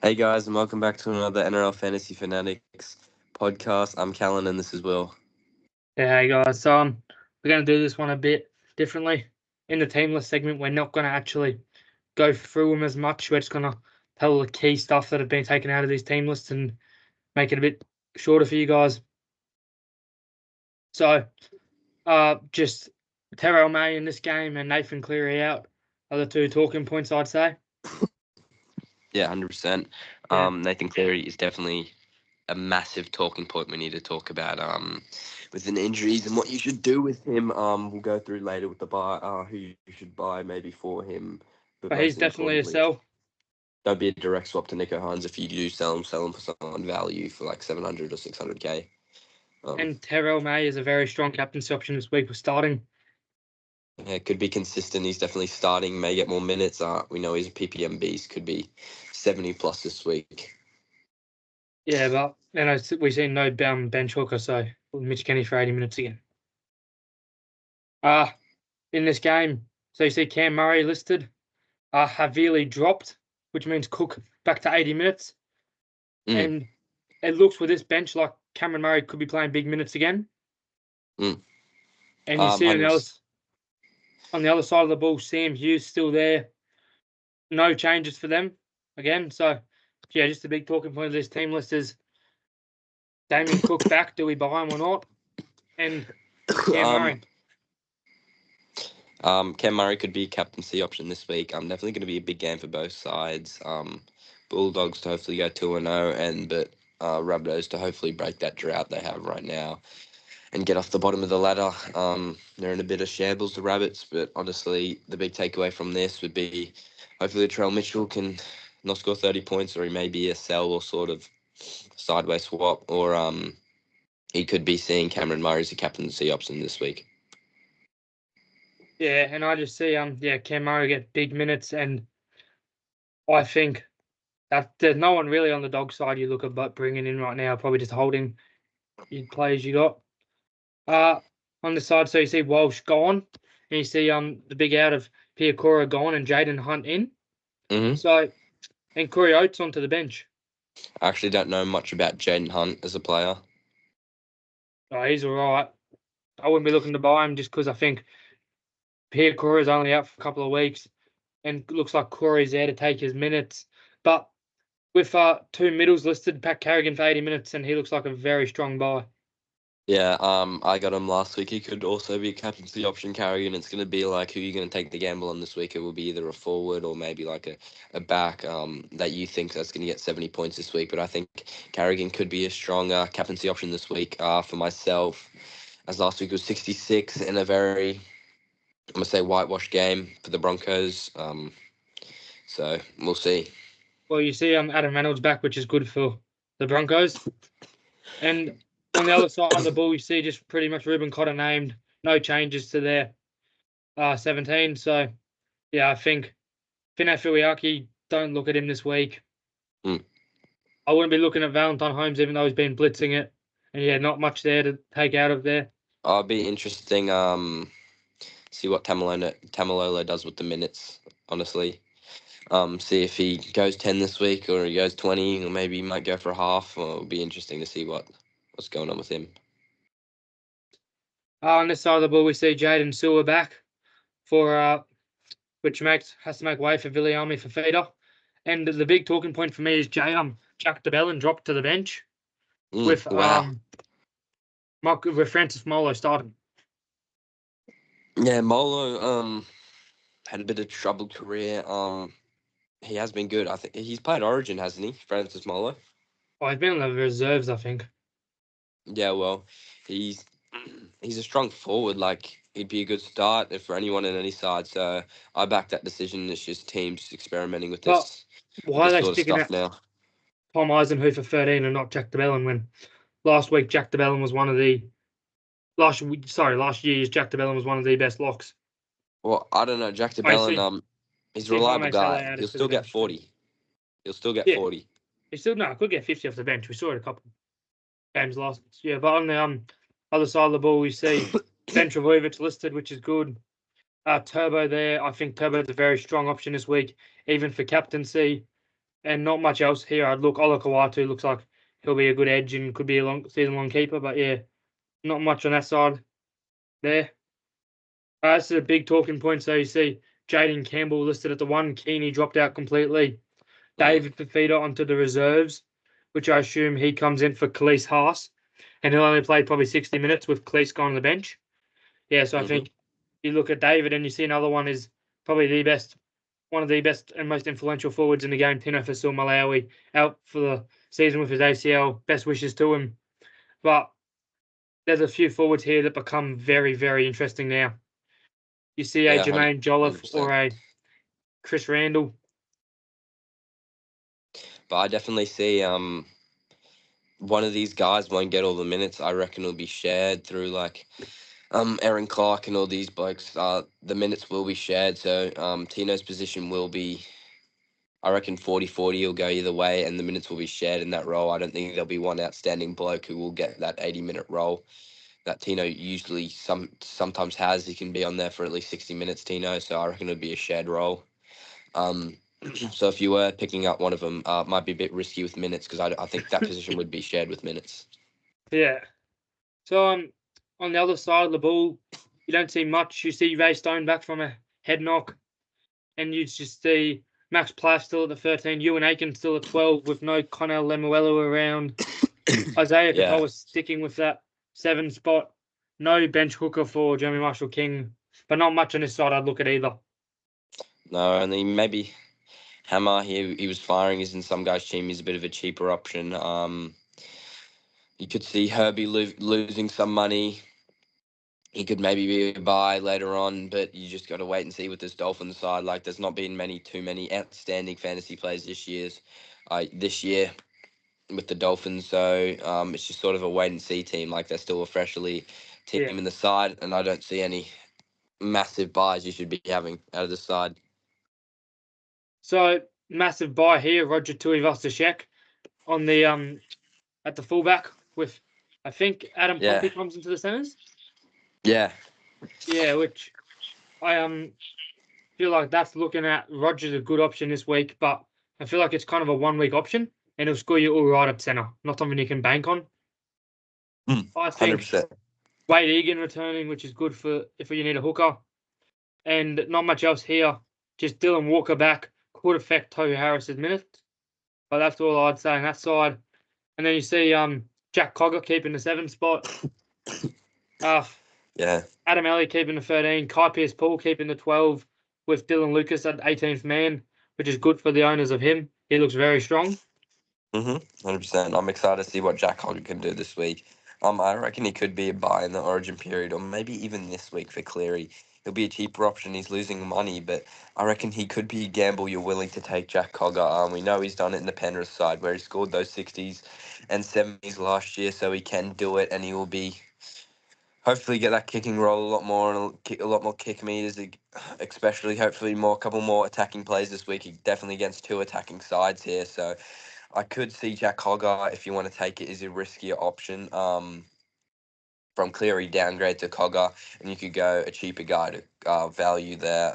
Hey guys, and welcome back to another NRL Fantasy Fanatics podcast. I'm Callan, and this is Will. Yeah, hey guys. So we're going to do this one a bit differently. In the team list segment, we're not going to actually go through them as much. We're just going to tell the key stuff that have been taken out of these team lists and make it a bit shorter for you guys. So, just Terrell May in this game and Nathan Cleary out are the two talking points, I'd say. Yeah, 100%. Yeah. Nathan Cleary is definitely a massive talking point we need to talk about with the injuries and what you should do with him. We'll go through later with the buy, who you should buy maybe for him. But But he's most definitely a importantly, sell. don't be a direct swap to Nico Hines. If you do sell him for someone value for like 700 or 600k. And Terrell May is a very strong captaincy option this week for starting. Yeah, could be consistent. He's definitely starting, may get more minutes. We know he's a PPM beast, could be 70 plus this week. Yeah, but we've seen no bench hooker, so Mitch Kenny for 80 minutes again. In this game, so you see Cam Murray listed. Havili dropped, which means Cook back to 80 minutes. And it looks with this bench like Cameron Murray could be playing big minutes again. And you see on the other side of the ball, Sam Hughes still there. No changes for them again. So, yeah, just a big talking point of this team list is Damien Cook back. Do we buy him or not? And Cam Murray. Cam Murray could be a captaincy option this week. Definitely going to be a big game for both sides. Bulldogs to hopefully go 2-0, but Rabbitohs to hopefully break that drought they have right now and get off the bottom of the ladder. They're in a bit of shambles, the Rabbits, but honestly, the big takeaway from this would be hopefully Trell Mitchell can not score 30 points, or he may be a sell or sort of sideways swap, or he could be seeing Cameron Murray as a captaincy option this week. Yeah, and I just see Cam Murray get big minutes, and I think that there's no one really on the dog side you look at but bringing in right now, probably just holding your players you got. On the side, so you see Walsh gone, and you see the big out of Piakura gone and Jaden Hunt in. Mm-hmm. So, and Corey Oates onto the bench. I actually don't know much about Jaden Hunt as a player. Oh, he's all right. I wouldn't be looking to buy him just because I think Piakura is only out for a couple of weeks, and it looks like Corey's there to take his minutes. But with two middles listed, Pat Carrigan for 80 minutes, and he looks like a very strong buy. Yeah, I got him last week. He could also be a captaincy option carry, and it's going to be like who you're going to take the gamble on this week. It will be either a forward or maybe like a back that you think that's going to get 70 points this week. But I think Carrigan could be a strong captaincy option this week for myself, as last week was 66 in a very, I'm going to say, whitewashed game for the Broncos. So we'll see. Well, you see Adam Reynolds back, which is good for the Broncos. And on the other side of the ball, you see just pretty much Ruben Cotter named. No changes to their 17. So, yeah, I think Fina Fuiaki, don't look at him this week. I wouldn't be looking at Valentine Holmes, even though he's been blitzing it. And, yeah, not much there to take out of there. It'll be interesting see what Tamalolo does with the minutes, honestly. See if he goes 10 this week or he goes 20 or maybe he might go for a half. It'll be interesting to see what's going on with him. On this side of the ball, we see Jaden Sewer back for which has to make way for Viliami for feeder. And the big talking point for me is Jack DeBellin dropped to the bench with Francis Molo starting. Yeah, Molo had a bit of troubled career. He has been good. I think he's played Origin, hasn't he, Francis Molo? Oh, he's been on the reserves, I think. Yeah, well, he's a strong forward. Like, he'd be a good start for anyone in any side. So I back that decision. It's just teams experimenting with this, why are they sort of sticking stuff out now. Tom Eisenhower for 13 and not Jack DeBellin when last week Jack DeBellin was one of the last year's Jack DeBellin was one of the best locks. Well, I don't know. Jack DeBellin, he's a reliable guy. He'll still get 40. He'll still get 40. He could get 50 off the bench. We saw it a couple games last year. But on the other side of the ball, we see Ben Travojevic listed, which is good. Turbo there. I think Turbo's a very strong option this week, even for captaincy. And not much else here. I'd look. Ola Kawatu looks like he'll be a good edge and could be a season-long keeper. But yeah, not much on that side there. This is a big talking point. So you see Jaden Campbell listed at the 1. Keeney dropped out completely. David Fafita onto the reserves, which I assume he comes in for Khalees Haas. And he'll only play probably 60 minutes with Khalees gone on the bench. Yeah, so I think you look at David and you see another one is probably one of the best and most influential forwards in the game, Tino Fasil-Malawi, out for the season with his ACL. Best wishes to him. But there's a few forwards here that become very, very interesting now. You see a Jermaine Jolliffe 100%. or a Chris Randall. But I definitely see one of these guys won't get all the minutes. I reckon it'll be shared through like Aaron Clark and all these blokes. The minutes will be shared, so Tino's position will be, I reckon 40-40 will go either way, and the minutes will be shared in that role. I don't think there'll be one outstanding bloke who will get that 80-minute role that Tino usually sometimes has. He can be on there for at least 60 minutes, Tino, so I reckon it'll be a shared role. So if you were picking up one of them, it might be a bit risky with minutes because I think that position would be shared with minutes. Yeah. So on the other side of the ball, you don't see much. You see Ray Stone back from a head knock, and you just see Max Plath still at the 13, Ewan Aiken still at 12 with no Connell Lemuelu around. Isaiah Katoa sticking with that 7 spot. No bench hooker for Jeremy Marshall King, but not much on this side I'd look at either. No, and then maybe Hammer, he was firing. He's in some guy's team. He's a bit of a cheaper option. You could see Herbie losing some money. He could maybe be a buy later on, but you just got to wait and see with this Dolphins side. Like, there's not been too many outstanding fantasy players this year with the Dolphins. So it's just sort of a wait and see team. Like, they're still a freshly team in the side, and I don't see any massive buys you should be having out of the side. So massive buy here, Roger Tuivasa-Sheck on the at the fullback with, I think Adam Pompey comes into the centers. Yeah. Yeah, which I feel like that's looking at Roger's a good option this week, but I feel like it's kind of a 1 week option and it'll score you all right at center. Not something you can bank on. I think 100%. Wade Egan returning, which is good for if you need a hooker. And not much else here. Just Dylan Walker back could affect Tohu Harris's minutes. But that's all I'd say on that side. And then you see Jack Cogger keeping the 7 spot. Adam Elliott keeping the 13. Kai Pearce-Paul keeping the 12 with Dylan Lucas at 18th man, which is good for the owners of him. He looks very strong. 100%. I'm excited to see what Jack Cogger can do this week. I reckon he could be a buy in the Origin period, or maybe even this week for Cleary. He'll be a cheaper option. He's losing money, but I reckon he could be a gamble you're willing to take, Jack Cogger. We know he's done it in the Penrith side where he scored those 60s and 70s last year, so he can do it, and he will be hopefully get that kicking role a lot more and a lot more kick meters, especially hopefully a couple more attacking plays this week. He definitely against 2 attacking sides here, so I could see Jack Cogger, if you want to take it, is a riskier option. From Cleary downgrade to Cogger, and you could go a cheaper guy to value there.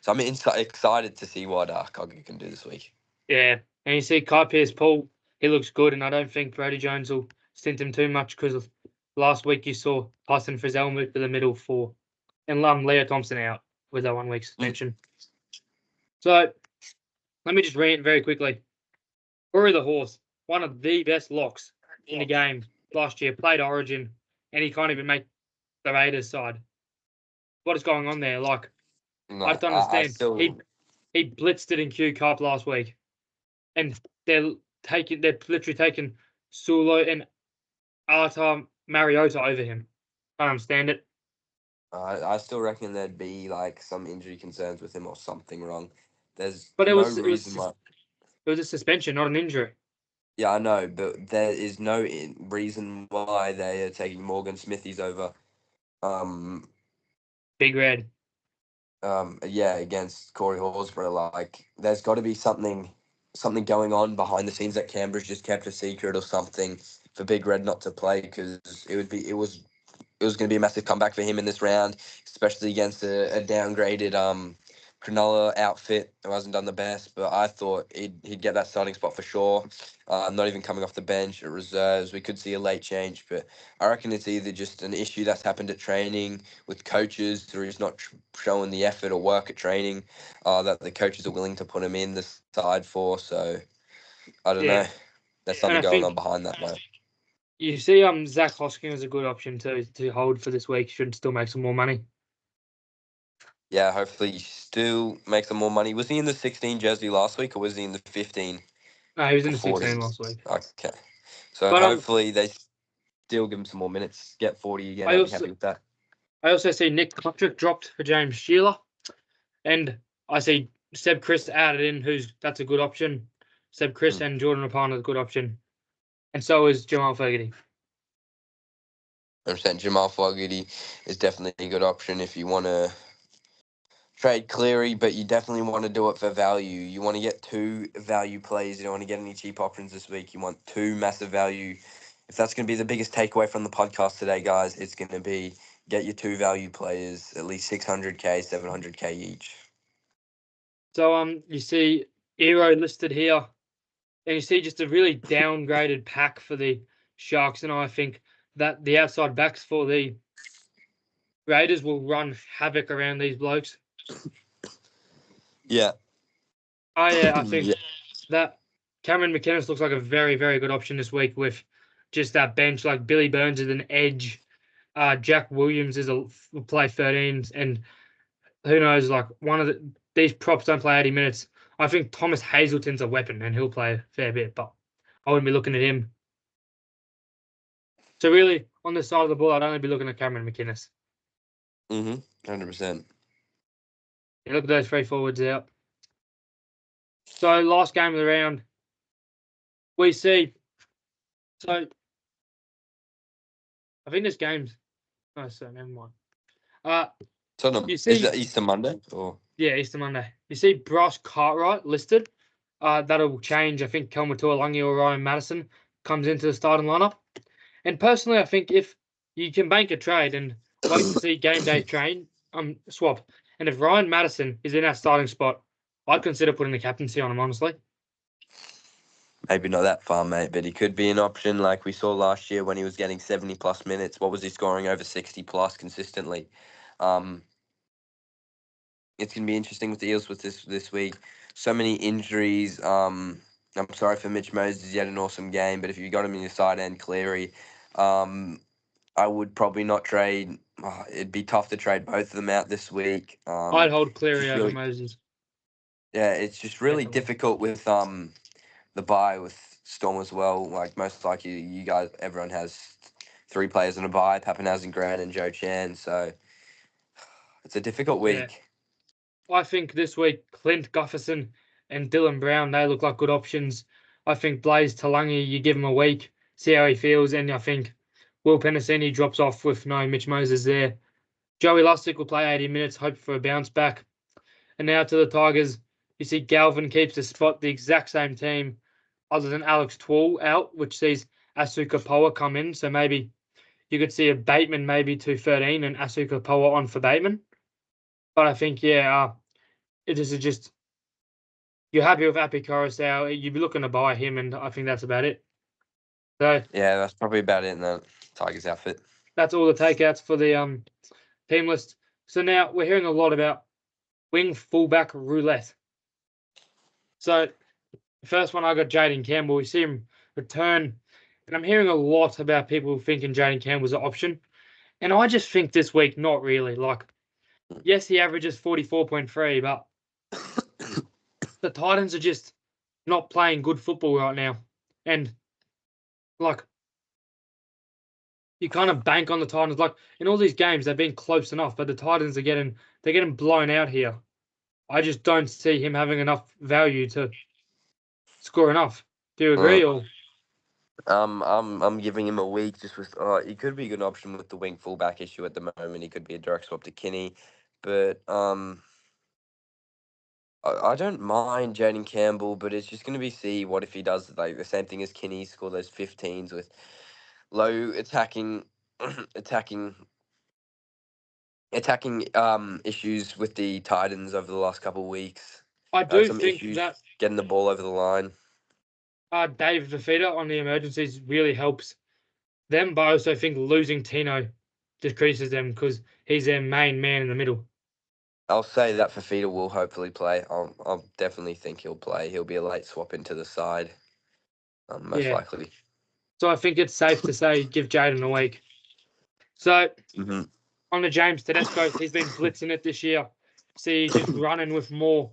So I'm excited to see what Cogger can do this week. Yeah, and you see Kai Pearce-Paul, he looks good, and I don't think Brady Jones will stint him too much because last week you saw Tyson Frizzell move to the middle and Leo Thompson out with that 1 week suspension. So let me just rant very quickly. Rory the Horse, one of the best locks in the game last year, played Origin, and he can't even make the Raiders side. What is going on there? Like, I have to understand. He blitzed it in Q Cup last week, and they're literally taking Sulo and Arta Mariota over him. I don't understand it. I still reckon there'd be like some injury concerns with him or something wrong. There's reason why. It was a suspension, not an injury. Yeah, I know, but there is no reason why they are taking Morgan Smithies over. Big Red. Against Corey Horsburgh. Like, there's got to be something going on behind the scenes that Canberra's just kept a secret or something for Big Red not to play, because it was going to be a massive comeback for him in this round, especially against a downgraded Cronulla outfit, who hasn't done the best, but I thought he'd get that starting spot for sure. Not even coming off the bench at reserves. We could see a late change, but I reckon it's either just an issue that's happened at training with coaches, or he's not showing the effort or work at training that the coaches are willing to put him in the side for. So I don't Yeah, know. There's and something I going on think behind that, though. you see, Zach Hosking is a good option to hold for this week. Should still make some more money. Yeah, hopefully he still makes some more money. Was he in the 16 jersey last week, or was he in the 15 No, he was in or the 16 40? last week. Okay. So But hopefully they still give him some more minutes, get 40 again. I I'd be also happy with that. I also see Nick Patrick dropped for James Shearer, and I see Seb Chris added in. That's a good option. Seb Chris and Jordan Rapana is a good option, and so is Jamal Fogarty. I'm saying Jamal Fogarty is definitely a good option if you want to trade Cleary, but you definitely want to do it for value. You want to get two value plays. You don't want to get any cheap options this week. You want two massive value. If that's going to be the biggest takeaway from the podcast today, guys, it's going to be get your two value players at least 600k, 700k each. So you see Eero listed here, and you see just a really downgraded pack for the Sharks, and I think that the outside backs for the Raiders will run havoc around these blokes. Yeah. I think Yeah. that Cameron McInnes looks like a very, very good option this week with just that bench. Like Billy Burns is an edge. Jack Williams will play 13s, and who knows? Like these props don't play 80 minutes. I think Thomas Hazelton's a weapon, and he'll play a fair bit, but I wouldn't be looking at him. So really, on this side of the ball, I'd only be looking at Cameron McInnes. 100%. You look at those three forwards out. So last game of the round, we see. So I think this game's. Oh, so never mind. Tottenham. You Is see, it Easter Monday or? yeah, Easter Monday. You see Bryce Cartwright listed. That'll change. I think Kelma Tuolangi or Ryan Madison comes into the starting lineup. And personally, I think if you can bank a trade and wait to see game day swap, and if Ryan Madison is in our starting spot, I'd consider putting the captaincy on him, honestly. Maybe not that far, mate, but he could be an option like we saw last year when he was getting 70 plus minutes. What was he scoring over 60 plus consistently? Um, it's going to be interesting with the Eels with this week. So many injuries. I'm sorry for Mitch Moses. He had an awesome game, but if you got him in your side and Cleary, I would probably not trade. It'd be tough to trade both of them out this week. I'd hold Cleary Just over really, Moses. yeah, it's just really Definitely. difficult with the bye with Storm as well. Like most likely, you guys, everyone has three players in a bye: Pappenhausen, Grant, and Joe Chan. So it's a difficult Yeah. week. I think this week, Clint Gufferson and Dylan Brown, they look like good options. I think Blaze Talangi, you give him a week, see how he feels, and I think Will Penasini drops off with no Mitch Moses there. Joey Lustig will play 80 minutes, hope for a bounce back. And now to the Tigers, you see Galvin keeps the spot, the exact same team, other than Alex Twall out, which sees Asuka Poa come in. So maybe you could see a Bateman maybe to 13 and Asuka Poa on for Bateman. But I think, yeah, it is just you're happy with Api Coruscant, you'd be looking to buy him, and I think that's about it. So Yeah, that's probably about it in the Tigers outfit. that's all the takeouts for the team list. So now we're hearing a lot about wing fullback roulette. So the first one I got Jaden Campbell. We see him return, and I'm hearing a lot about people thinking Jaden Campbell's an option, and I just think this week not really. Like, yes, he averages 44.3, but the Titans are just not playing good football right now, and like you kind of bank on the Titans. Like in all these games, they've been close enough, but the Titans are getting blown out here. I just don't see him having enough value to score enough. Do you agree? Or I'm giving him a week just with. He could be a good option with the wing fullback issue at the moment. He could be a direct swap to Kinney, but I don't mind Jaden Campbell, but it's just going to be see what if he does like the same thing as Kinney, score those 15s with low attacking attacking attacking issues with the Titans over the last couple of weeks. I Had do some think issues that getting the ball over the line. Dave the feeder on the emergencies really helps them, but I also think losing Tino decreases them because he's their main man in the middle. I'll say that Fafita will hopefully play. I'll definitely think he'll play. He'll be a late swap into the side, most Yeah. likely. So I think it's safe to say give Jaden a week. So Mm-hmm. on to James Tedesco, he's been blitzing it this year. See, he's just running with more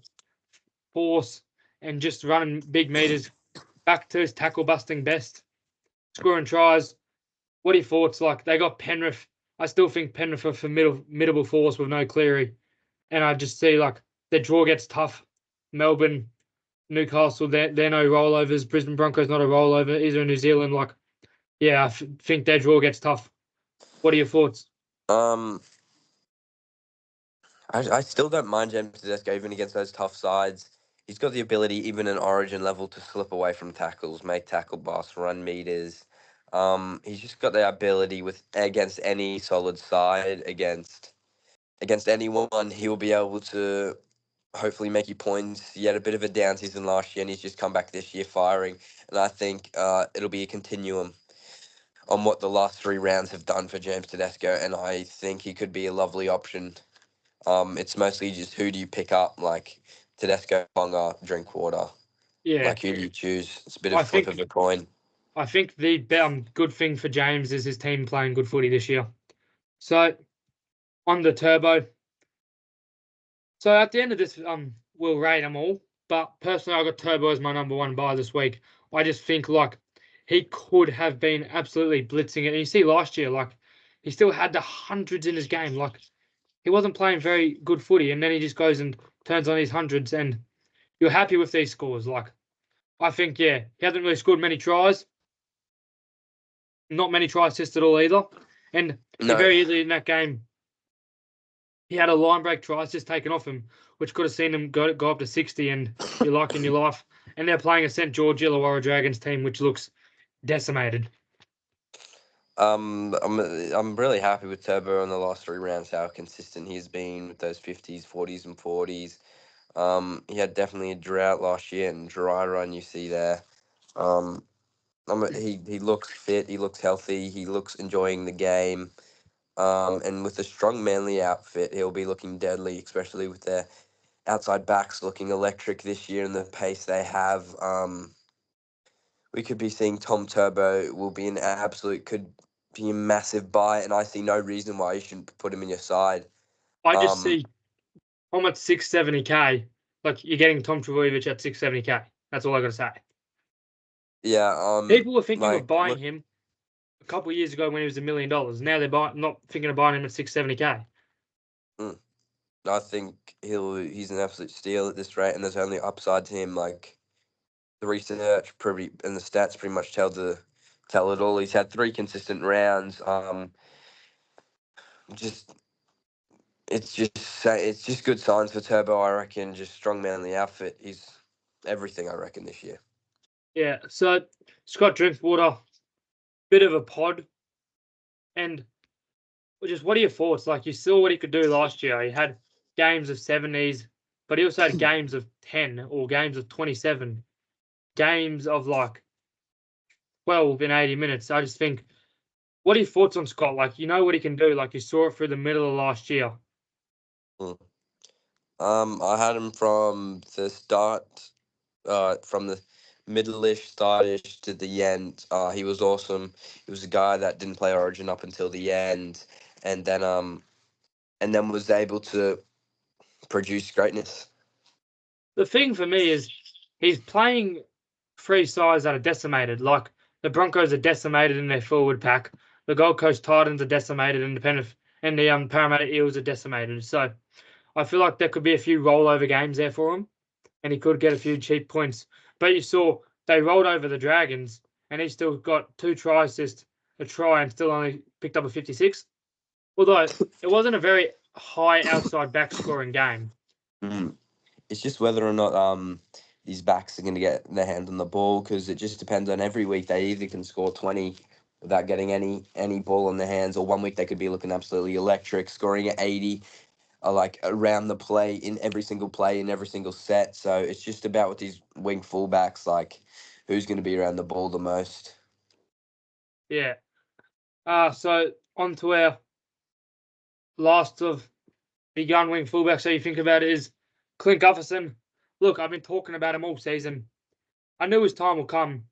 force and just running big meters back to his tackle busting best, scoring tries. What are your thoughts? Like they got Penrith. I still think Penrith are formidable force with no Cleary, and I just see like their draw gets tough. Melbourne, Newcastle, they're no rollovers. Brisbane Broncos not a rollover. Either in New Zealand, like yeah, I think their draw gets tough. What are your thoughts? Um, I still don't mind James Tedesco even against those tough sides. He's got the ability, even in Origin level, to slip away from tackles, make tackle busts, run meters. He's just got the ability with against any solid side, against anyone, he will be able to hopefully make you points. He had a bit of a down season last year, and he's just come back this year firing. And I think it'll be a continuum on what the last 3 rounds have done for James Tedesco, and I think he could be a lovely option. It's mostly just who do you pick up, like Tedesco, Ponga, Drinkwater. Yeah, Like who do you choose? It's a bit of I flip think of a coin. I think the good thing for James is his team playing good footy this year. So on the turbo. So at the end of this, we'll rate them all. But personally, I got Turbo as my number one buy this week. I just think like he could have been absolutely blitzing it. And you see last year, like he still had the hundreds in his game. Like he wasn't playing very good footy, and then he just goes and turns on his hundreds, and you're happy with these scores. Like I think, yeah, he hasn't really scored many tries, not many try assists at all either, and he No, very easily in that game he had a line break try just taken off him, which could have seen him go up to 60 and you're like in your life. And they're playing a St. George Illawarra Dragons team, which looks decimated. I'm really happy with Turbo in the last 3 rounds. How consistent he's been with those 50s, 40s, and 40s. He had definitely a drought last year and dry run you see there. Um, he looks fit, he looks healthy, he looks enjoying the game. And with a strong manly outfit, he'll be looking deadly, especially with their outside backs looking electric this year and the pace they have. We could be seeing Tom Turbo will be an absolute, could be a massive buy, and I see no reason why you shouldn't put him in your side. I just Um, see Tom at 670k. Like you're getting Tom Trbojevic at 670k. That's all I got to say. yeah, People were thinking of like buying look, him a couple of years ago when he was $1 million. Now they're not thinking of buying him at 670k. mm, I think he's an absolute steal at this rate, and there's only upside to him. Like the research pretty and the stats pretty much tell it all. He's had 3 consistent rounds. Just it's just good signs for Turbo. I reckon. Just strong manly outfit. He's everything. I reckon this year. Yeah. So Scott Drinkwater, bit of a pod, and just what are your thoughts? Like you saw what he could do last year. He had games of 70s, but he also had games of 10 or games of 27, games of like 12 in 80 minutes. I just think, what are your thoughts on Scott? Like you know what he can do. Like you saw it through the middle of last year. Mm. I had him from the start, from the middle-ish, start-ish to the end. He was awesome. He was a guy that didn't play Origin up until the end, and then was able to produce greatness. The thing for me is he's playing three sides that are decimated. Like the Broncos are decimated in their forward pack. The Gold Coast Titans are decimated, and the Parramatta Eels are decimated. So I feel like there could be a few rollover games there for him, and he could get a few cheap points. But you saw they rolled over the Dragons, and he still got 2 try assists, a try, and still only picked up a 56. Although it wasn't a very high outside back scoring game. Mm. It's just whether or not these backs are going to get their hand on the ball because it just depends on every week. They either can score 20 without getting any ball on their hands. Or one week they could be looking absolutely electric, scoring at 80, like around the play in every single play in every single set. So it's just about with these wing fullbacks, like who's going to be around the ball the most. Yeah. So on to our last of the young wing fullback. So you think about it is Clint Gutherson. Look, I've been talking about him all season. I knew his time will come.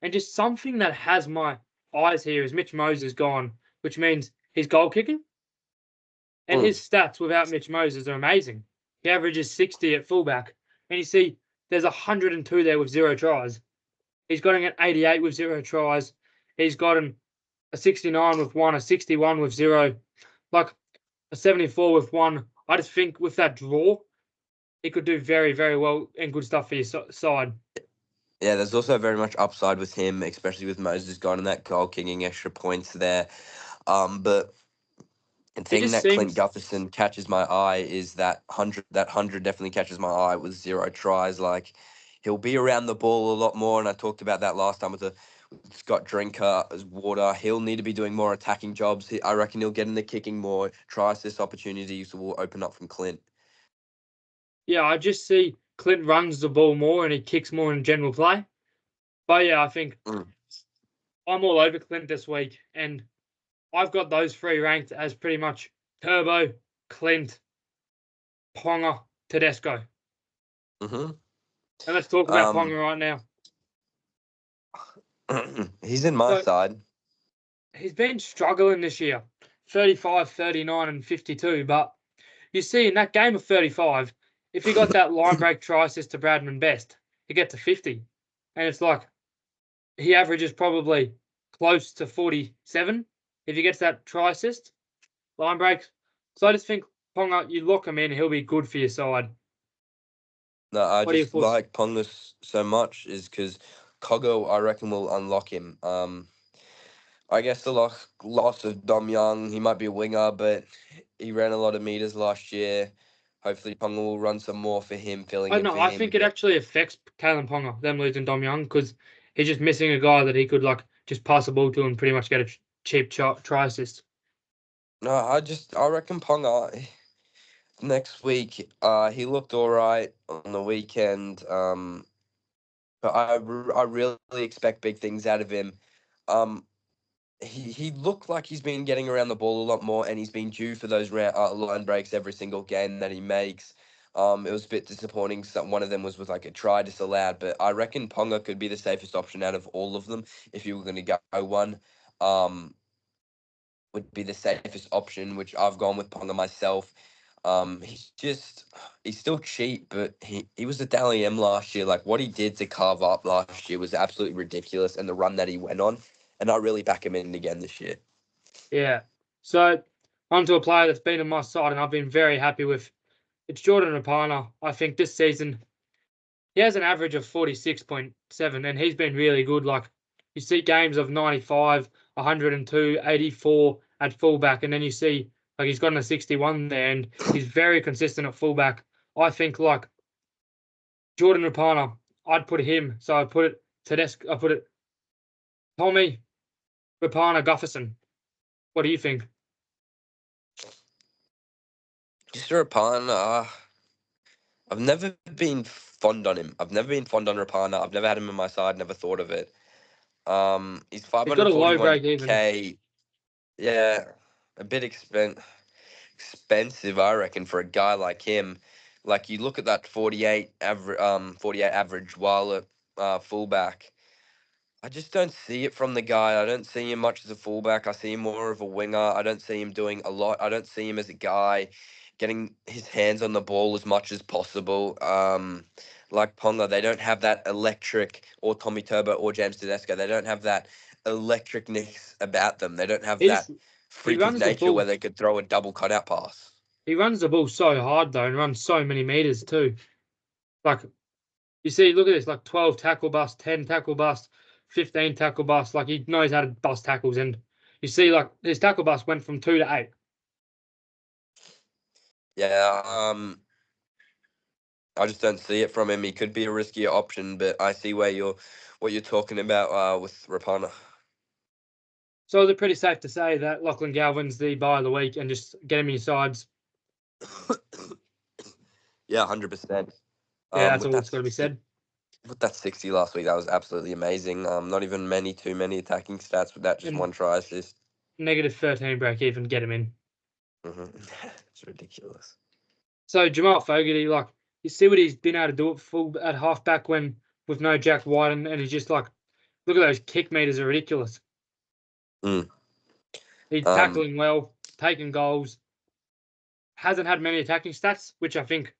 And just something that has my eyes here is Mitch Moses gone, which means his goal kicking and Mm. his stats without Mitch Moses are amazing. He averages 60 at fullback. And you see, there's 102 there with 0 tries. He's got an 88 with 0 tries. He's got a 69 with 1, a 61 with 0, like a 74 with 1. I just think with that draw, he could do very, very well and good stuff for your side. Yeah, there's also very much upside with him, especially with Moses gone and that goal kicking extra points there. But the He thing just that Clint seems, Gutherson catches my eye is that 100 definitely catches my eye with 0 tries. Like he'll be around the ball a lot more, and I talked about that last time with the Scott Drinker as Water. He'll need to be doing more attacking jobs. I reckon he'll get in the kicking more. Tries this opportunities will open up from Clint. yeah, I just see Clint runs the ball more and he kicks more in general play. But yeah, I think Mm. I'm all over Clint this week. And I've got those three ranked as pretty much Turbo, Clint, Ponga, Tedesco. Hmm. And let's talk about Um, Ponga right now. he's in my So side. he's been struggling this year 35, 39, and 52. But you see, in that game of 35, if he got that line break try assist to Bradman Best, he gets to 50. And it's like he averages probably close to 47 if he gets that try assist, line breaks. So I just think Ponga, you lock him in, he'll be good for your side. No, I What are your just thoughts? like Pongus so much is because Kogo, I reckon, will unlock him. I guess the loss of Dom Young, he might be a winger, but he ran a lot of meters last year. Hopefully, Ponga will run some more for him, filling I in know. for I him. think it But actually affects Kalen Ponga, them losing Dom Young, because he's just missing a guy that he could like just pass the ball to and pretty much get a cheap try assist. no, I reckon Ponga next week. He looked all right on the weekend. But I really expect big things out of him. Um, he looked like he's been getting around the ball a lot more, and he's been due for those line breaks every single game that he makes. It was a bit disappointing. One of them was with like a try disallowed, but I reckon Ponga could be the safest option out of all of them. If you were going to go one, um, would be the safest option, which I've gone with Ponga myself. He's still cheap, but he was a Dally M last year. Like what he did to carve up last year was absolutely ridiculous, and the run that he went on, and I really back him in again this year. Yeah. So on to a player that's been on my side and I've been very happy with. It's Jordan Rapana. I think this season he has an average of 46.7 and he's been really good. Like you see games of 95, 102, 84 at fullback, and then you see like he's gotten a 61 there and he's very consistent at fullback. I think like Jordan Rapana, I'd put him. So I put it Tedesco, I put it Tommy Rapana Gufferson. What do you think? Mr. Rapana, I've never been fond on him. I've never been fond on Rapana. I've never had him in my side. Never thought of it. He's He's got a low break even. 541k. Yeah, a bit expensive, I reckon, for a guy like him. Like you look at that 48 average while at fullback. I just don't see it from the guy. I don't see him much as a fullback. I see him more of a winger. I don't see him doing a lot. I don't see him as a guy getting his hands on the ball as much as possible. Like Ponga, they don't have that electric, or Tommy Turbo or James Tedesco. They don't have that electricness about them. They don't have He just that he freak of runs the nature where ball. they could throw a double cutout pass. He runs the ball so hard though, and runs so many meters too. Like you see, look at this: like 12 tackle bust, 10 tackle bust, 15 tackle bust. Like he knows how to bust tackles, and you see, like his tackle bust went from 2 to 8. Yeah, I just don't see it from him. He could be a riskier option, but I see what you're talking about with Rapana. So is it pretty safe to say that Lachlan Galvin's the buy of the week and just get him in your sides? Yeah, 100%. Yeah, that's With all that that's got to be said. with that 60 last week, that was absolutely amazing. Not even too many attacking stats with that, just And one try assist. negative 13 break even, get him in. It's ridiculous. So Jamal Fogarty, like, you see what he's been able to do at full at halfback when with no Jack White, and he's just like, look at those kick meters are ridiculous. Mm. He's Um, tackling well, taking goals, hasn't had many attacking stats, which I think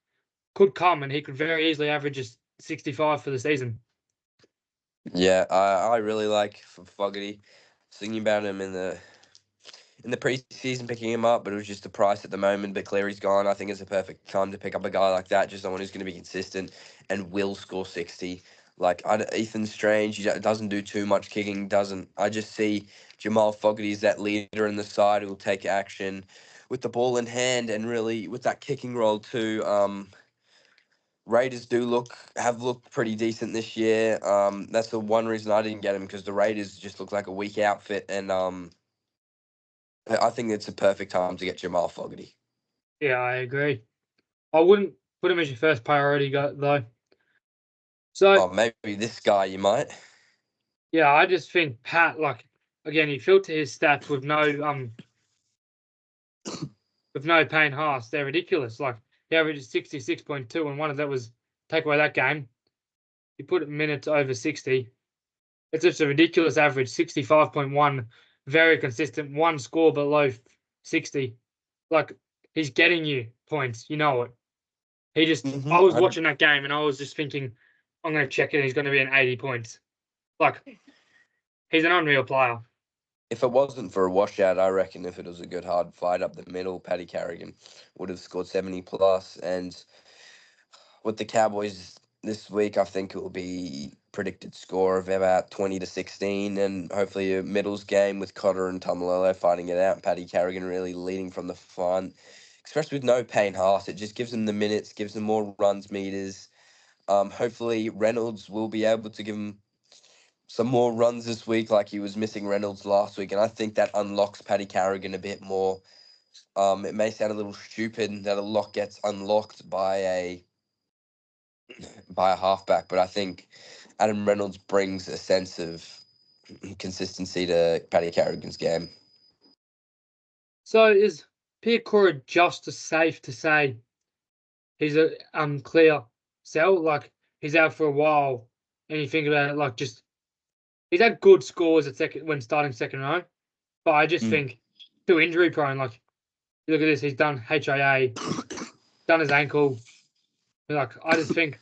could come, and he could very easily average a 65 for the season. yeah, I really like Fogarty. Thinking about him in the preseason, picking him up, but it was just the price at the moment. But Cleary's gone. I think it's a perfect time to pick up a guy like that, just someone who's going to be consistent and will score 60. Like Ethan Strange, he doesn't do too much kicking. Doesn't. I just see Jamal Fogarty as that leader in the side who will take action with the ball in hand and really with that kicking role too. Raiders have looked pretty decent this year. That's the one reason I didn't get him, because the Raiders just look like a weak outfit, and I think it's a perfect time to get Jamal Fogarty. Yeah, I agree. I wouldn't put him as your first priority though. So Oh, maybe this guy you might. yeah, I just think Pat, like, again, he filter his stats with no Payne Haas. They're ridiculous. Like, he averages 66.2, and one of that was take away that game. You put minutes over 60. It's just a ridiculous average, 65.1, very consistent, one score below 60. Like, he's getting you points, you know it. I was watching that game and I was just thinking, I'm going to check it and he's going to be an 80 points. Like, he's an unreal player. If it wasn't for a washout, I reckon if it was a good hard fight up the middle, Paddy Carrigan would have scored 70 plus. And with the Cowboys this week, I think it will be predicted score of about 20 to 16, and hopefully a middles game with Cotter and Tamalolo fighting it out, and Paddy Carrigan really leading from the front, especially with no Payne Haas. It just gives them the minutes, gives them more runs meters. Hopefully Reynolds will be able to give him some more runs this week, like he was missing Reynolds last week, and I think that unlocks Paddy Carrigan a bit more. It may sound a little stupid that a lock gets unlocked by a halfback, but I think Adam Reynolds brings a sense of consistency to Paddy Carrigan's game. So is Piacora just as safe to say he's a clear sell? Like, he's out for a while, and you think about it, like, just he's had good scores at second when starting second row, but I just think too injury prone. Like, you look at this, he's done HIA, done his ankle. Like, I just think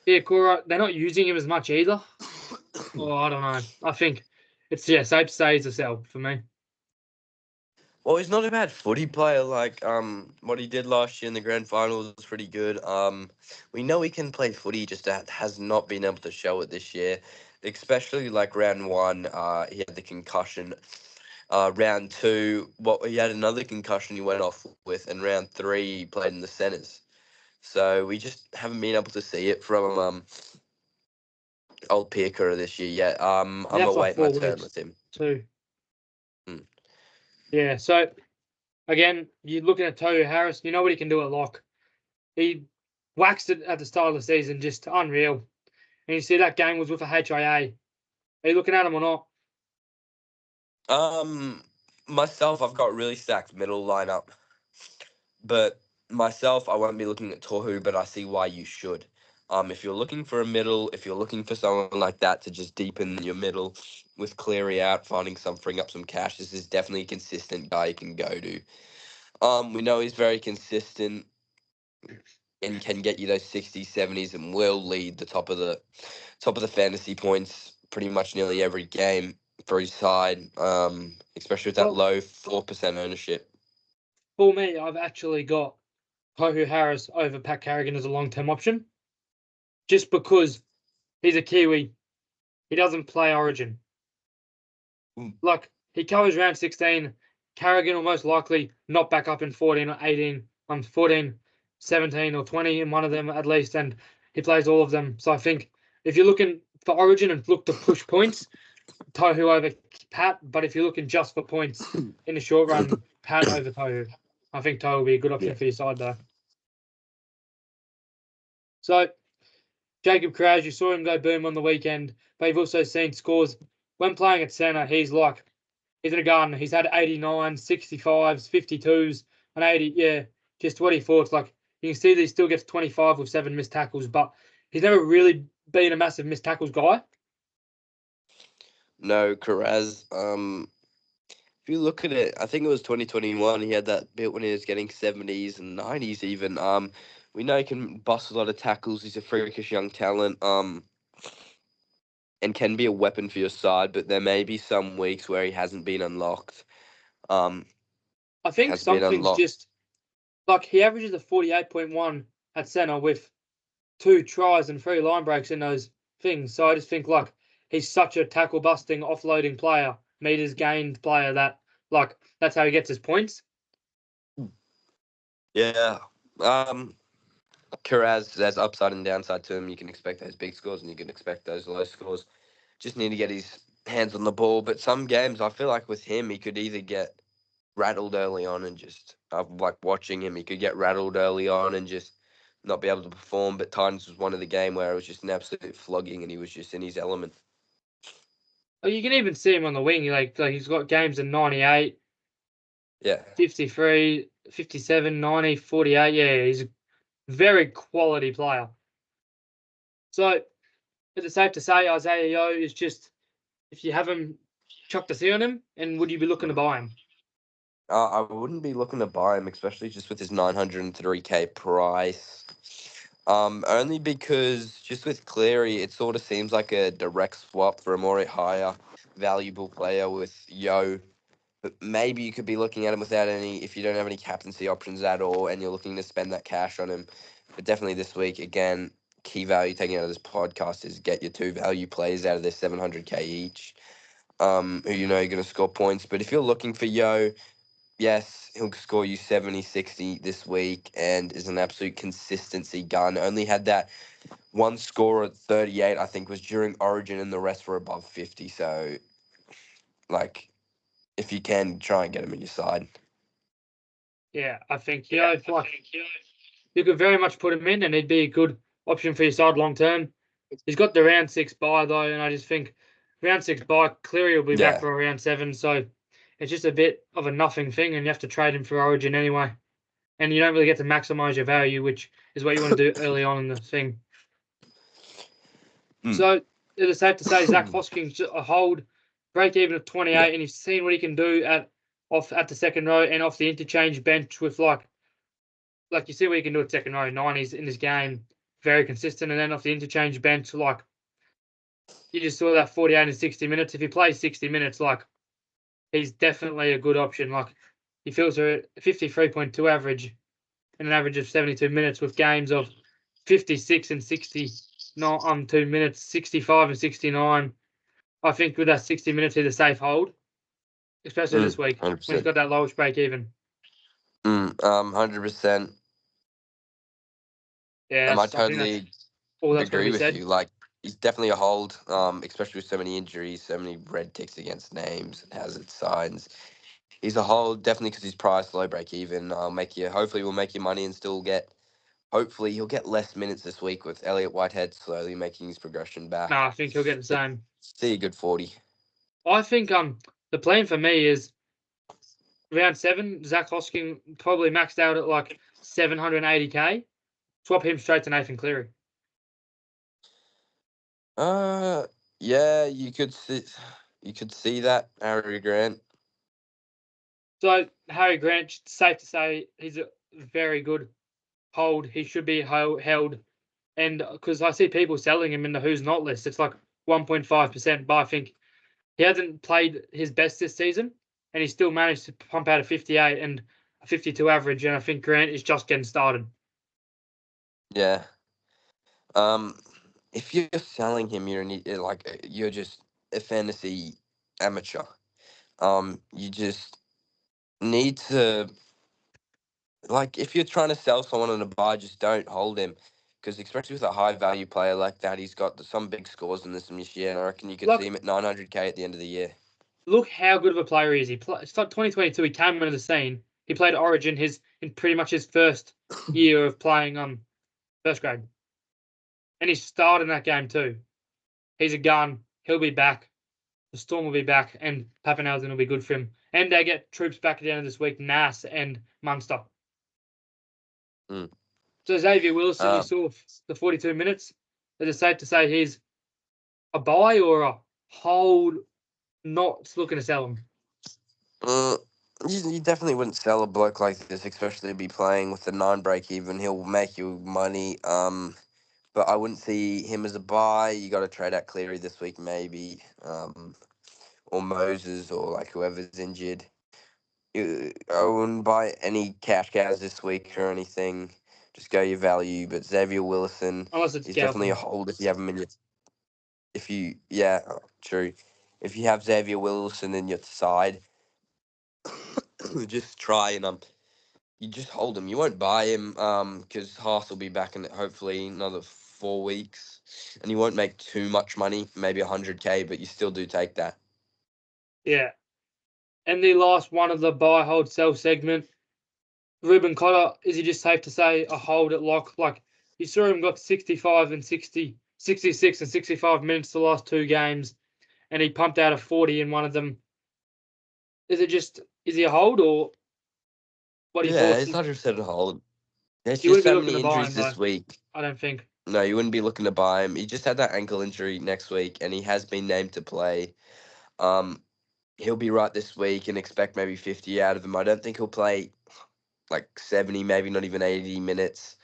Piacora, they're not using him as much either. Oh, I don't know. I think it's safe to say he's a sell for me. Well, he's not a bad footy player. Like, what he did last year in the grand final was pretty good. We know he can play footy, just has not been able to show it this year, especially like round one. He had the concussion. Round two, he had another concussion he went off with, and round three he played in the centres. So we just haven't been able to see it from old Piacura this year yet. I'm He's out for like awaiting my 4 turn weeks with him. too. Mm. Yeah, so again, you're looking at Tohu Harris. You know what he can do at lock. He waxed it at the start of the season, just unreal. And you see that game was with a HIA. Are you looking at him or not? Myself, I've got really stacked middle lineup, but myself, I won't be looking at Tohu, but I see why you should. If you're looking for a middle, if you're looking for someone like that to just deepen your middle with Cleary out, freeing up some cash, this is definitely a consistent guy you can go to. We know he's very consistent and can get you those 60s, 70s, and will lead the top of the fantasy points pretty much nearly every game for his side, especially with that Well, low 4% ownership. for me, I've actually got Tohu Harris over Pat Carrigan as a long-term option, just because he's a Kiwi. He doesn't play Origin. Like, he covers round 16. Carrigan will most likely not back up in 14 or 18. 14, 17 or 20 in one of them at least, and he plays all of them. So I think if you're looking for Origin and look to push points, Tohu over Pat, but if you're looking just for points in the short run, Pat over Tohu. I think Tohu will be a good option for your side though. So Jacob Crouch, you saw him go boom on the weekend, but you've also seen scores when playing at centre. He's in a gun. He's had 89, 65s, 52s, and 80. Yeah, just what he thought. Like you can see that he still gets 25 with 7 missed tackles, but he's never really been a massive missed tackles guy. No, Carraz. If you look at it, I think it was 2021. He had that bit when he was getting 70s and 90s even. We know he can bust a lot of tackles. He's a freakish young talent. And can be a weapon for your side. But there may be some weeks where he hasn't been unlocked. I think something's just like he averages a 48.1 at centre with 2 tries and 3 line breaks in those things. So I just think like he's such a tackle busting, offloading player, meters gained player that like that's how he gets his points. Yeah. Carraz, there's upside and downside to him. You can expect those big scores and you can expect those low scores. Just need to get his hands on the ball. But some games, I feel like with him, he could either get rattled early on and just, like watching him, he could get rattled early on and just not be able to perform. But Titans was one of the game where it was just an absolute flogging and he was just in his element. Oh, you can even see him on the wing. Like he's got games in 98, Yeah. 53, 57, 90, 48. Yeah, he's a very quality player. So is it safe to say Isaiah Yo is just, if you have him, chuck the C on him, and would you be looking to buy him? I wouldn't be looking to buy him, especially just with his 903K price. Only because just with Cleary, it sort of seems like a direct swap for a more higher valuable player with Yo. But maybe you could be looking at him without any, if you don't have any captaincy options at all, and you're looking to spend that cash on him. But definitely this week, again, key value taking out of this podcast is get your 2 value plays out of their 700K each. Who you know you're going to score points. But if you're looking for Yo, yes, he'll score you 70, 60 this week and is an absolute consistency gun. Only had that one score at 38, I think, was during Origin, and the rest were above 50. So, like, if you can, try and get him in your side. Yeah, I think Yo, you could very much put him in, and he'd be a good option for your side long term. He's got the round 6 bye though, and I just think round 6 bye, Cleary will be back for a round 7, so it's just a bit of a nothing thing, and you have to trade him for Origin anyway. And you don't really get to maximise your value, which is what you want to do early on in the thing. So it is safe to say Zach Hoskins a hold, break even at 28, and he's seen what he can do at the second row and off the interchange bench with like you see what he can do at second row, 90s in this game, very consistent, and then off the interchange bench, like you just saw that 48 and 60 minutes. If he plays 60 minutes, like he's definitely a good option. Like he feels a 53.2 average and an average of 72 minutes with games of 56 and 60 not on 2 minutes, 65 and 69. I think with that 60 minutes, he's a safe hold, especially this week 100%. when he's got that lowest break even. 100%. Yeah, I totally agree with you. Like, he's definitely a hold, especially with so many injuries, so many red ticks against names and hazard signs. He's a hold, definitely because he's priced low break even. Hopefully, will make you money and still get. Hopefully, he'll get less minutes this week with Elliot Whitehead slowly making his progression back. No, I think he'll get the same. See a good 40. I think the plan for me is round 7. Zach Hosking probably maxed out at like 780k. Swap him straight to Nathan Cleary. Yeah, you could see that, Harry Grant. So Harry Grant, safe to say, he's a very good hold. He should be held, and because I see people selling him in the who's not list, it's like 1.5%. But I think he hasn't played his best this season, and he still managed to pump out a 58 and a 52 average. And I think Grant is just getting started. Yeah. If you're selling him, you're just a fantasy amateur. You just need to, like, if you're trying to sell someone on a buy, just don't hold him, because especially with a high value player like that, he's got some big scores in this year, and I reckon you could see him at 900k at the end of the year. look how good of a player he is. It's like 2022. He came into the scene. He played Origin in pretty much his first year of playing first grade, and he started in that game too. He's a gun. He'll be back. The Storm will be back, and Pappenhausen will be good for him. And they get troops back at the end of this week, Nass and Munster. Mm. So Xavier Wilson, you saw the 42 minutes. Is it safe to say he's a buy or a hold? Not looking to sell him. You definitely wouldn't sell a bloke like this, especially to be playing with the 9 break even. He'll make you money. But I wouldn't see him as a buy. You got to trade out Cleary this week, maybe. Or Moses, or like whoever's injured. I wouldn't buy any cash cows this week or anything. Just go your value. But Xavier Willison Unless it's is definitely a Galpin. hold if you have him in your. If you, yeah, true. If you have Xavier Willison in your side, just try and you just hold him. You won't buy him because Haas will be back in hopefully another 4 weeks, and you won't make too much money, maybe 100K, but you still do take that. Yeah. And the last one of the buy, hold, sell segment, Ruben Cotter, is he just safe to say a hold at lock? Like, you saw him got 65 and 60, 66 and 65 minutes the last 2 games, and he pumped out a 40 in one of them. Is he a hold, or what are your Yeah, thoughts? it's 100% a hold. There's You just wouldn't be so looking many to buy injuries him, this though, week. I don't think. No, you wouldn't be looking to buy him. He just had that ankle injury next week, and he has been named to play. Um, he'll be right this week, and expect maybe 50 out of him. I don't think he'll play like 70, maybe not even 80 minutes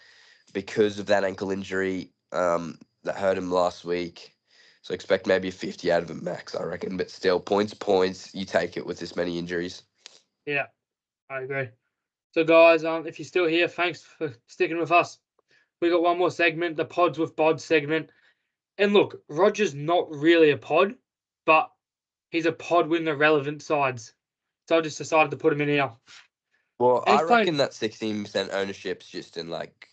because of that ankle injury that hurt him last week. So expect maybe a 50 out of him max, I reckon. But still, points, you take it with this many injuries. Yeah, I agree. So, guys, if you're still here, thanks for sticking with us. We got one more segment, the pods with bods segment. And look, Roger's not really a pod, but he's a pod with the relevant sides. So I just decided to put him in here. Well, And I he's playing, reckon that 16% ownership's just in like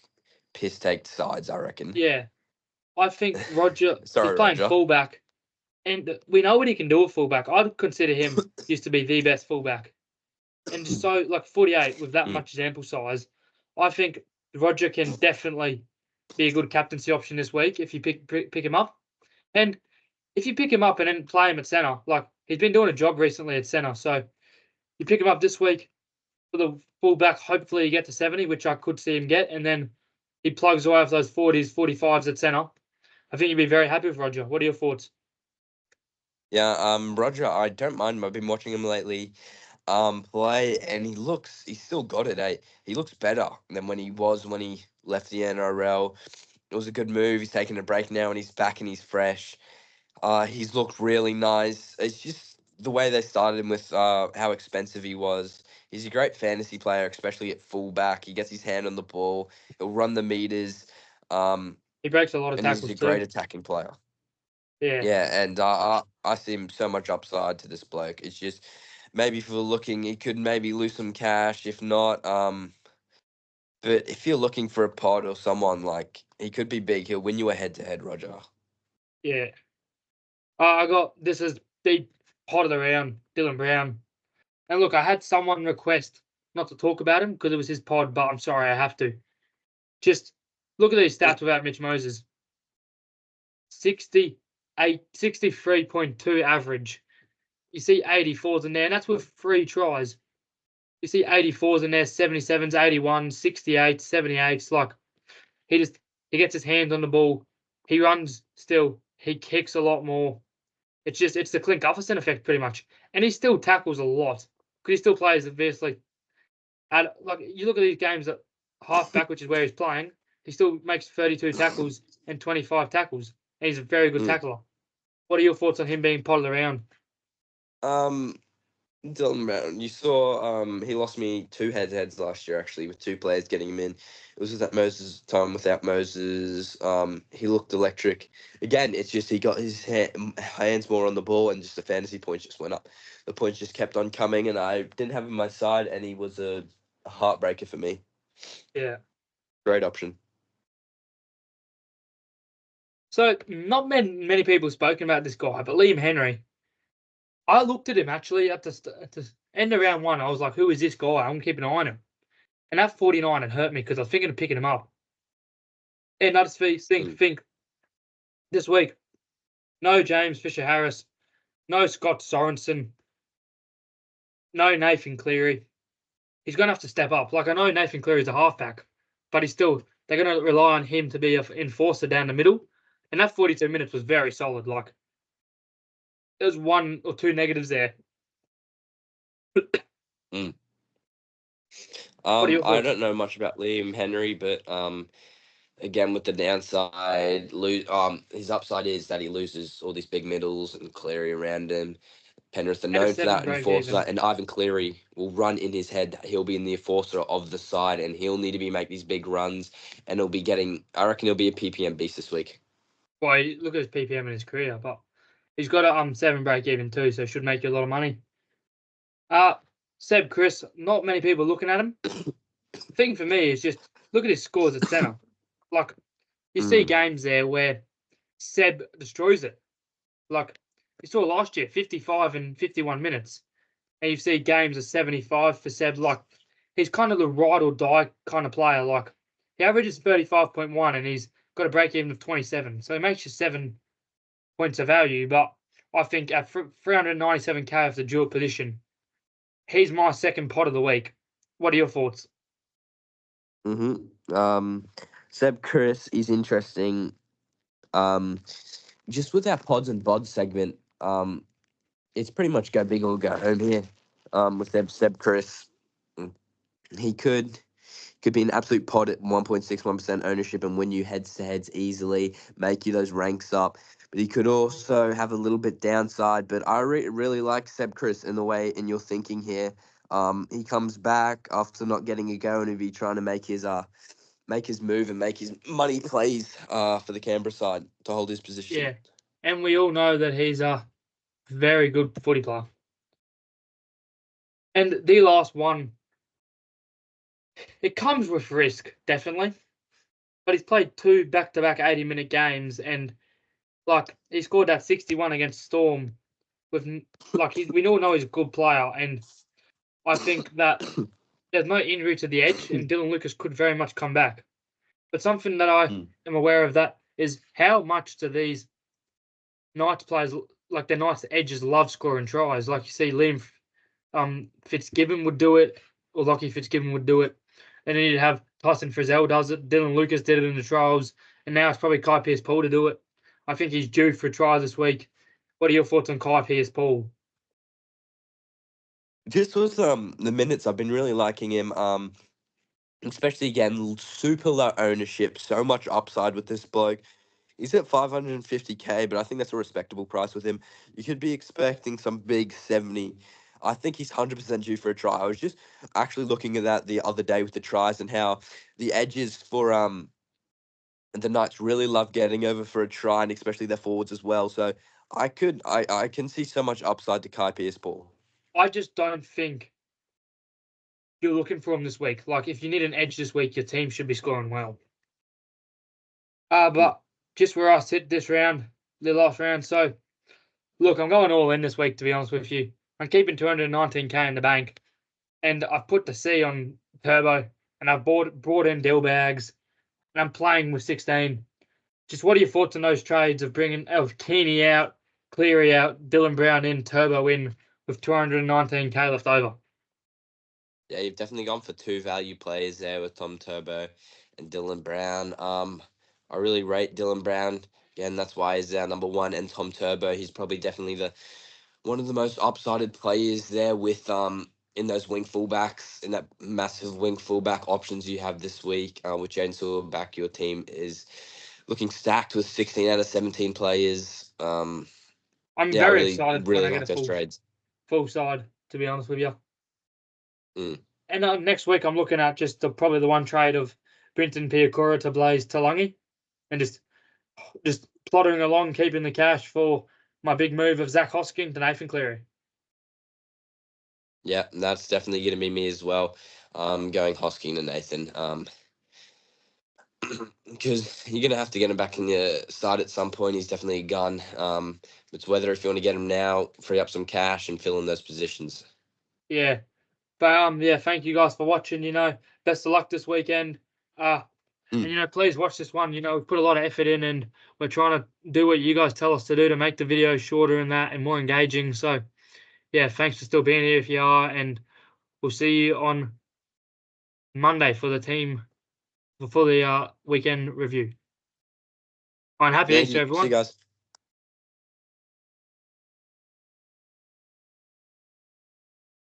piss take sides, I reckon. yeah. I think Roger, he's Sorry, playing Roger. fullback. And we know what he can do at fullback. I'd consider him used to be the best fullback. And just so, like 48 with that Mm. much sample size, I think Roger can definitely be a good captaincy option this week if you pick him up. And if you pick him up and then play him at centre, like he's been doing a job recently at centre, so you pick him up this week for the fullback. Hopefully, you get to 70, which I could see him get, and then he plugs away with those 40s, 45s at centre. I think you'd be very happy with Roger. What are your thoughts? Yeah, Roger, I don't mind him. I've been watching him lately play, and he's still got it, eh? He looks better than when he left the NRL. It was a good move. He's taking a break now, and he's back and he's fresh. He's looked really nice. It's just the way they started him with how expensive he was. He's a great fantasy player, especially at fullback. He gets his hand on the ball. He'll run the meters. Um, He breaks a lot of and he's tackles a too. great attacking player. Yeah, Yeah, and I see him so much upside to this bloke. It's just maybe if we're looking, he could maybe lose some cash. If not, but if you're looking for a pod or someone like he could be big, he'll win you a head to head, Roger. yeah. I got this is the pot of the round, Dylan Brown. And look, I had someone request not to talk about him because it was his pod, but I'm sorry, I have to. Just look at these stats without Mitch Moses. 63.2 average. You see 84s in there, and that's with 3 tries. You see 84s in there, 77s, 81s, 68s, 78s. Like he gets his hands on the ball. He runs still. He kicks a lot more. It's the Clint Gutherson effect pretty much. And he still tackles a lot. Because he still plays obviously. And like you look at these games at halfback, which is where he's playing, he still makes 32 tackles and 25 tackles. And he's a very good Mm. tackler. What are your thoughts on him being potted around? Um, Dylan Brown, you saw he lost me 2 head-to-heads last year actually with 2 players getting him in. It was that Moses time without Moses. He looked electric. Again, it's just he got his hands more on the ball and just the fantasy points just went up. The points just kept on coming, and I didn't have him on my side, and he was a heartbreaker for me. Yeah. Great option. So not many people have spoken about this guy, but Liam Henry. I looked at him actually at the end of round one. I was like, "Who is this guy? I'm keeping an eye on him." And that 49 had hurt me because I was thinking of picking him up. And I just think this week, no James Fisher Harris, no Scott Sorensen, no Nathan Cleary. He's going to have to step up. Like, I know Nathan Cleary's a halfback, but they're going to rely on him to be an enforcer down the middle. And that 42 minutes was very solid. Like, there's one or two negatives there. Mm. What are your I thoughts? don't know much about Liam Henry, but again with the downside, his upside is that he loses all these big middles and Cleary around him. Penrith are And a known for 7 that, break enforcer, even. and Ivan Cleary will run in his head. He'll be in the enforcer of the side, and he'll need to be make these big runs, and he'll be getting. I reckon he'll be a PPM beast this week. Well, look at his PPM in his career, but he's got a 7 break even too, so should make you a lot of money. Seb Chris, not many people looking at him. The thing for me is just look at his scores at centre. Like, you see games there where Seb destroys it. Like, you saw last year, 55 and 51 minutes. And you see games of 75 for Seb. Like, he's kind of the ride or die kind of player. Like, he averages 35.1 and he's got a break even of 27. So he makes you 7 points of value. But I think at 397k of the dual position, he's my second pot of the week. What are your thoughts? Seb Chris is interesting. Just with our pods and bods segment, it's pretty much go big or go home here. With Seb Chris, he could be an absolute pod at 1.61% ownership and win you heads to heads easily, make you those ranks up. But he could also have a little bit downside. But I really like Seb Chris in the way in your thinking here. He comes back after not getting a go and he'll be trying to make his move and make his money plays for the Canberra side to hold his position. Yeah. And we all know that he's a very good footy player. And the last one, it comes with risk, definitely. But he's played 2 back-to-back 80-minute games, and like he scored that 61 against Storm. We all know he's a good player, and I think that there's no injury to the edge, and Dylan Lucas could very much come back. But something that I am aware of that is how much do these Knights players, like their Knights edges, love scoring tries. Like you see Liam Fitzgibbon would do it, or Lockie Fitzgibbon would do it. And then you'd have Tyson Frizzell does it. Dylan Lucas did it in the trials. And now it's probably Kai Pearce-Paul to do it. I think he's due for a try this week. What are your thoughts on Kai Pearce-Paul? Just with the minutes, I've been really liking him. Especially again, super low ownership, so much upside with this bloke. He's at 550k, but I think that's a respectable price with him. You could be expecting some big 70. I think he's 100% due for a try. I was just actually looking at that the other day with the tries and how the edges for the Knights really love getting over for a try, and especially their forwards as well. So I can see so much upside to Kai Pearce-Paul. I just don't think you're looking for him this week. Like, if you need an edge this week, your team should be scoring well. But just where I sit this round, the last round. So, look, I'm going all in this week, to be honest with you. I'm keeping 219k in the bank, and I've put the C on Turbo, and I've brought in deal bags, and I'm playing with 16. Just what are your thoughts on those trades of bringing Keeney out, Cleary out, Dylan Brown in, Turbo in, with 219k left over? Yeah, you've definitely gone for two value players there with Tom Turbo and Dylan Brown. I really rate Dylan Brown. Again, that's why he's our number one. And Tom Turbo, he's probably definitely the one of the most upsided players there with in those wing fullbacks, in that massive wing fullback options you have this week. With Jaden Sewell back, your team is looking stacked with 16 out of 17 players. I'm Yeah, I very really, excited when really I get like a those trades. full side, to be honest with you. Mm. And next week, I'm looking at just probably the one trade of Brinton Piakura to Blaze Talangi, and just plottering along, keeping the cash for my big move of Zach Hosking to Nathan Cleary. Yeah, that's definitely going to be me as well. Going Hosking and Nathan. because you're going to have to get him back in your side at some point. He's definitely a gun. It's whether if you want to get him now, free up some cash and fill in those positions. Yeah. But yeah, thank you guys for watching. Best of luck this weekend. And please watch this one. We've put a lot of effort in, and we're trying to do what you guys tell us to do to make the video shorter and that and more engaging. So yeah, thanks for still being here if you are, and we'll see you on Monday for the weekend review. And happy Thank Easter, you. See you everyone. guys.